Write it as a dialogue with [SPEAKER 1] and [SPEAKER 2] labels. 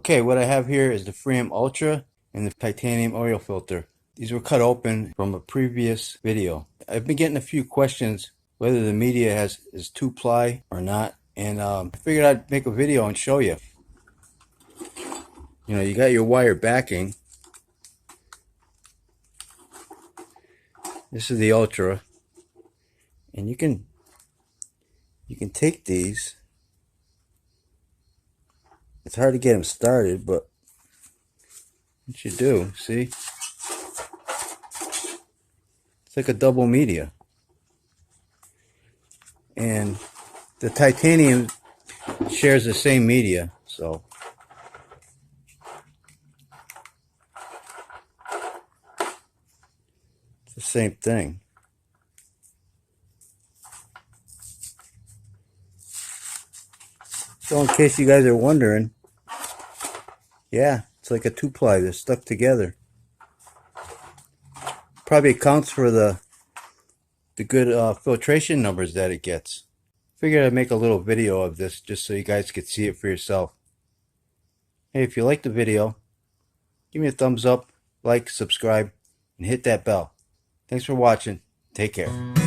[SPEAKER 1] Okay, what I have here is the Fram Ultra and the titanium oil filter. These were cut open from a previous video. I've been getting a few questions whether the media is 2-ply or not, and I figured I'd make a video and show you. You know, you got your wire backing. This is the Ultra, and you can take these. It's hard to get them started, but what you do, see? It's like a double media. And the titanium shares the same media, so it's the same thing. So in case you guys are wondering, yeah, it's like a 2-ply. They're stuck together. Probably accounts for the good filtration numbers that it gets. Figured I'd make a little video of this just so you guys could see it for yourself. Hey, if you like the video, give me a thumbs up, like, subscribe, and hit that bell. Thanks for watching. Take care.